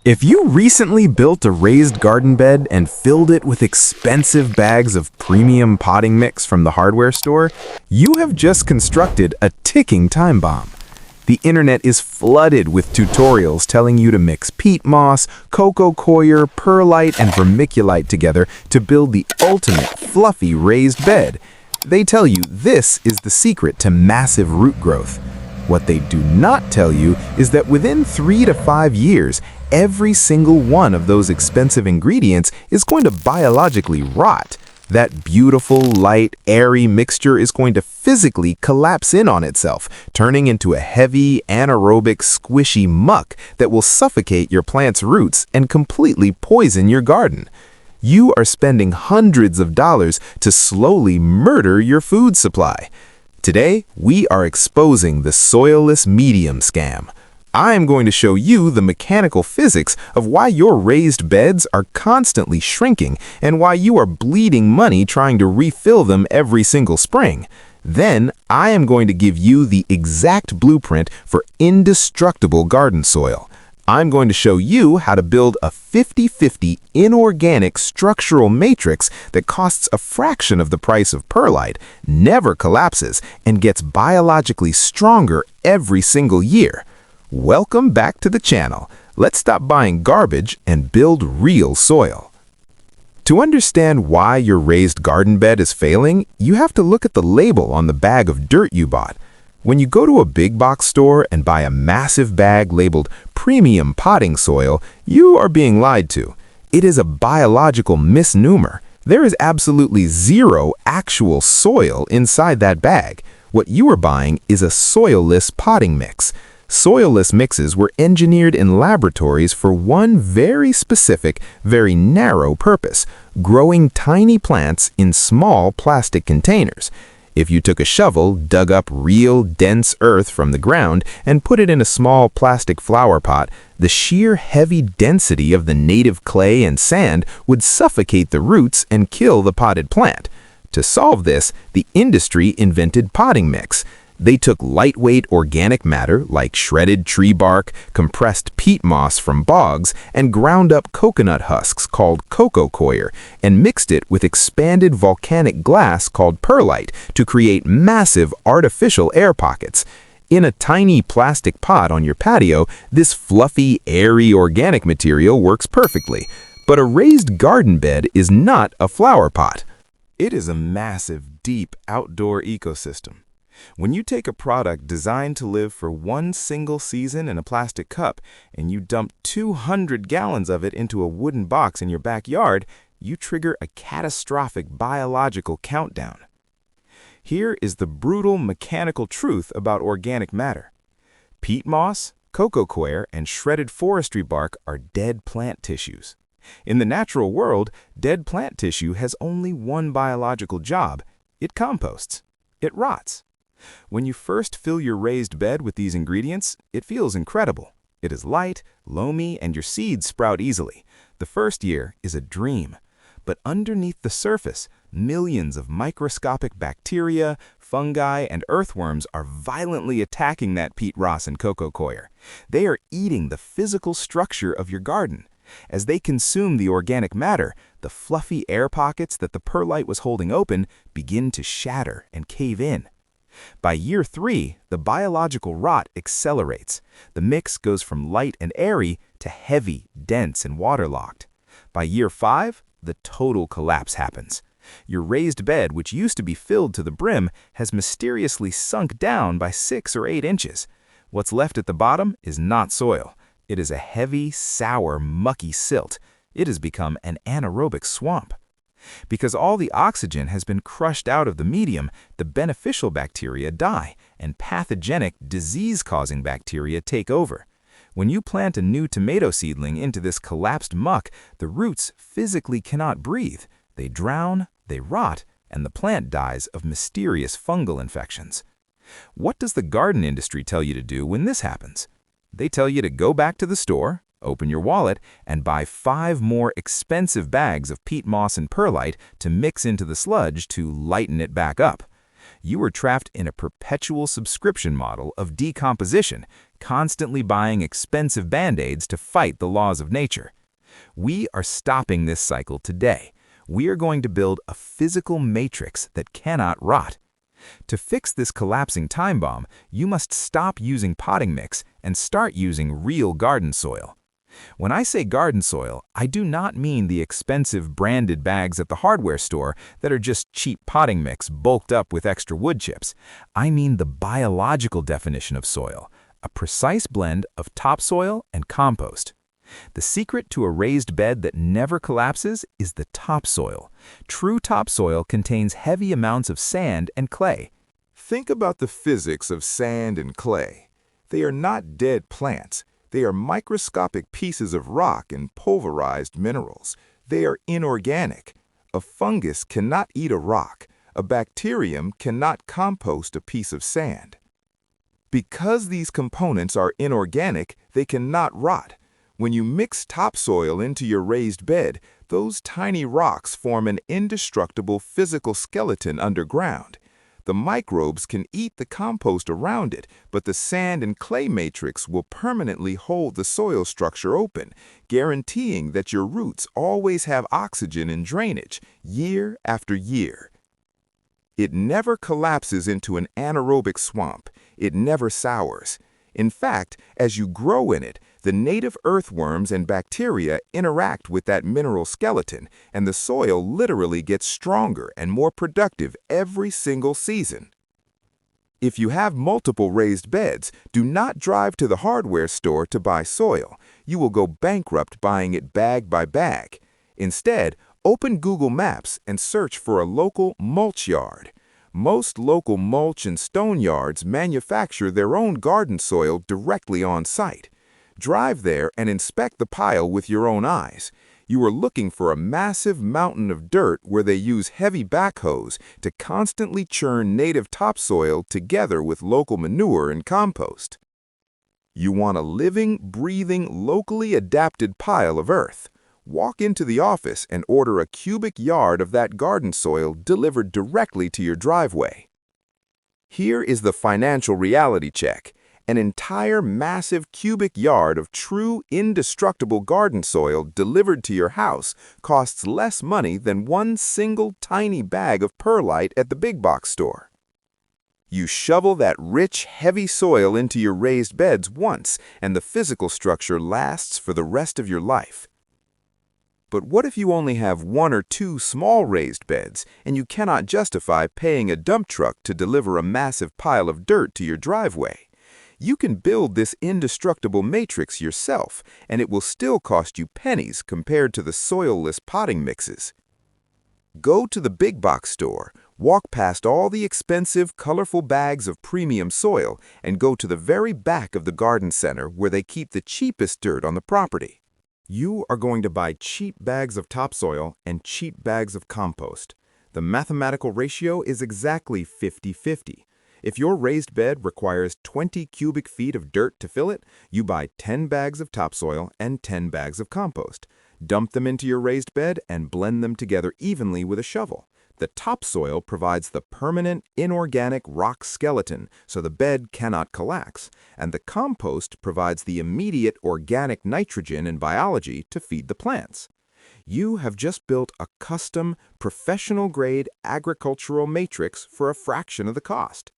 If you recently built a raised garden bed and filled it with expensive bags of premium potting mix from the hardware store, you have just constructed a ticking time bomb. The internet is flooded with tutorials telling you to mix peat moss, coco coir, perlite, and vermiculite together to build the ultimate fluffy raised bed. They tell you this is the secret to massive root growth. What they do not tell you is that within 3 to 5 years, every single one of those expensive ingredients is going to biologically rot. That beautiful, light, airy mixture is going to physically collapse in on itself, turning into a heavy, anaerobic, squishy muck that will suffocate your plant's roots and completely poison your garden. You are spending hundreds of dollars to slowly murder your food supply. Today, we are exposing the Soilless medium scam. I am going to show you the mechanical physics of why your raised beds are constantly shrinking and why you are bleeding money trying to refill them every single spring. Then, I am going to give you the exact blueprint for indestructible garden soil. I'm going to show you how to build a 50-50 inorganic structural matrix that costs a fraction of the price of perlite, never collapses, and gets biologically stronger every single year. Welcome back to the channel. Let's stop buying garbage and build real soil. To understand why your raised garden bed is failing, you have to look at the label on the bag of dirt you bought. When you go to a big box store and buy a massive bag labeled premium potting soil, you are being lied to. It is a biological misnomer. There is absolutely zero actual soil inside that bag. What you are buying is a soilless potting mix. Soilless mixes were engineered in laboratories for one very specific, very narrow purpose: growing tiny plants in small plastic containers. If you took a shovel, dug up real, dense earth from the ground, and put it in a small plastic flower pot, the sheer heavy density of the native clay and sand would suffocate the roots and kill the potted plant. To solve this, the industry invented potting mix. They took lightweight organic matter like shredded tree bark, compressed peat moss from bogs, and ground up coconut husks called coco coir, and mixed it with expanded volcanic glass called perlite to create massive artificial air pockets. In a tiny plastic pot on your patio, this fluffy, airy organic material works perfectly. But a raised garden bed is not a flower pot. It is a massive, deep outdoor ecosystem. When you take a product designed to live for one single season in a plastic cup and you dump 200 gallons of it into a wooden box in your backyard, you trigger a catastrophic biological countdown. Here is the brutal mechanical truth about organic matter. Peat moss, coco coir, and shredded forestry bark are dead plant tissues. In the natural world, dead plant tissue has only one biological job: it composts. It rots. When you first fill your raised bed with these ingredients, it feels incredible. It is light, loamy, and your seeds sprout easily. The first year is a dream. But underneath the surface, millions of microscopic bacteria, fungi, and earthworms are violently attacking that peat moss and coco coir. They are eating the physical structure of your garden. As they consume the organic matter, the fluffy air pockets that the perlite was holding open begin to shatter and cave in. By year 3, the biological rot accelerates. The mix goes from light and airy to heavy, dense, and waterlogged. By year 5, the total collapse happens. Your raised bed, which used to be filled to the brim, has mysteriously sunk down by 6 or 8 inches. What's left at the bottom is not soil. It is a heavy, sour, mucky silt. It has become an anaerobic swamp. Because all the oxygen has been crushed out of the medium, the beneficial bacteria die, and pathogenic, disease-causing bacteria take over. When you plant a new tomato seedling into this collapsed muck, the roots physically cannot breathe. They drown, they rot, and the plant dies of mysterious fungal infections. What does the garden industry tell you to do when this happens? They tell you to go back to the store, open your wallet, and buy 5 more expensive bags of peat moss and perlite to mix into the sludge to lighten it back up. You are trapped in a perpetual subscription model of decomposition, constantly buying expensive band-aids to fight the laws of nature. We are stopping this cycle today. We are going to build a physical matrix that cannot rot. To fix this collapsing time bomb, you must stop using potting mix and start using real garden soil. When I say garden soil, I do not mean the expensive branded bags at the hardware store that are just cheap potting mix bulked up with extra wood chips. I mean the biological definition of soil, a precise blend of topsoil and compost. The secret to a raised bed that never collapses is the topsoil. True topsoil contains heavy amounts of sand and clay. Think about the physics of sand and clay. They are not dead plants. They are microscopic pieces of rock and pulverized minerals. They are inorganic. A fungus cannot eat a rock. A bacterium cannot compost a piece of sand. Because these components are inorganic, they cannot rot. When you mix topsoil into your raised bed, those tiny rocks form an indestructible physical skeleton underground. The microbes can eat the compost around it, but the sand and clay matrix will permanently hold the soil structure open, guaranteeing that your roots always have oxygen and drainage, year after year. It never collapses into an anaerobic swamp. It never sours. In fact, as you grow in it, the native earthworms and bacteria interact with that mineral skeleton, and the soil literally gets stronger and more productive every single season. If you have multiple raised beds, do not drive to the hardware store to buy soil. You will go bankrupt buying it bag by bag. Instead, open Google Maps and search for a local mulch yard. Most local mulch and stone yards manufacture their own garden soil directly on site. Drive there and inspect the pile with your own eyes. You are looking for a massive mountain of dirt where they use heavy backhoes to constantly churn native topsoil together with local manure and compost. You want a living, breathing, locally adapted pile of earth. Walk into the office and order a cubic yard of that garden soil delivered directly to your driveway. Here is the financial reality check. An entire massive cubic yard of true indestructible garden soil delivered to your house costs less money than one single tiny bag of perlite at the big box store. You shovel that rich, heavy soil into your raised beds once, and the physical structure lasts for the rest of your life. But what if you only have one or two small raised beds, and you cannot justify paying a dump truck to deliver a massive pile of dirt to your driveway? You can build this indestructible matrix yourself, and it will still cost you pennies compared to the soilless potting mixes. Go to the big box store, walk past all the expensive, colorful bags of premium soil, and go to the very back of the garden center where they keep the cheapest dirt on the property. You are going to buy cheap bags of topsoil and cheap bags of compost. The mathematical ratio is exactly 50-50. If your raised bed requires 20 cubic feet of dirt to fill it, you buy 10 bags of topsoil and 10 bags of compost. Dump them into your raised bed and blend them together evenly with a shovel. The topsoil provides the permanent, inorganic rock skeleton so the bed cannot collapse, and the compost provides the immediate organic nitrogen and biology to feed the plants. You have just built a custom, professional-grade agricultural matrix for a fraction of the cost.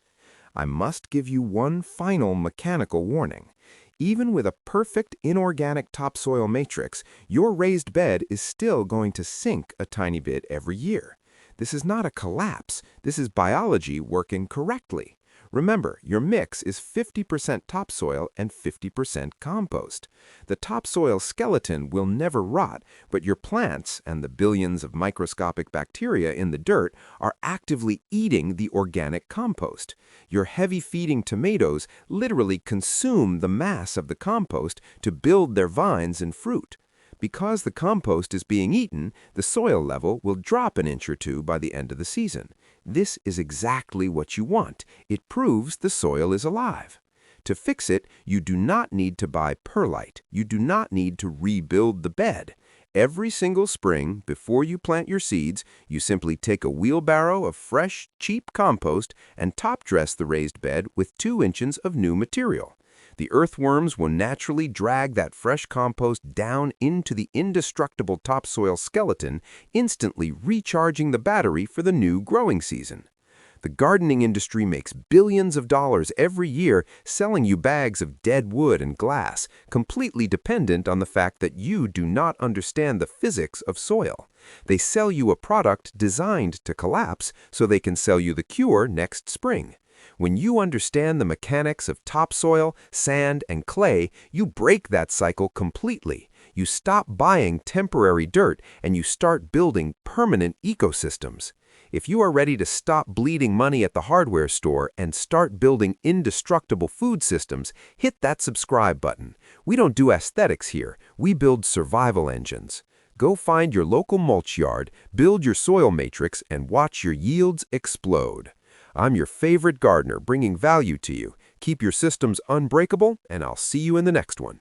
I must give you one final mechanical warning. Even with a perfect inorganic topsoil matrix, your raised bed is still going to sink a tiny bit every year. This is not a collapse. This is biology working correctly. Remember, your mix is 50% topsoil and 50% compost. The topsoil skeleton will never rot, but your plants and the billions of microscopic bacteria in the dirt are actively eating the organic compost. Your heavy-feeding tomatoes literally consume the mass of the compost to build their vines and fruit. Because the compost is being eaten, the soil level will drop an inch or two by the end of the season. This is exactly what you want. It proves the soil is alive. To fix it, you do not need to buy perlite. You do not need to rebuild the bed. Every single spring, before you plant your seeds, you simply take a wheelbarrow of fresh, cheap compost and top dress the raised bed with 2 inches of new material. The earthworms will naturally drag that fresh compost down into the indestructible topsoil skeleton, instantly recharging the battery for the new growing season. The gardening industry makes billions of dollars every year selling you bags of dead wood and glass, completely dependent on the fact that you do not understand the physics of soil. They sell you a product designed to collapse so they can sell you the cure next spring. When you understand the mechanics of topsoil, sand, and clay, you break that cycle completely. You stop buying temporary dirt and you start building permanent ecosystems. If you are ready to stop bleeding money at the hardware store and start building indestructible food systems, hit that subscribe button. We don't do aesthetics here, we build survival engines. Go find your local mulch yard, build your soil matrix, and watch your yields explode. I'm your favorite gardener bringing value to you. Keep your systems unbreakable, and I'll see you in the next one.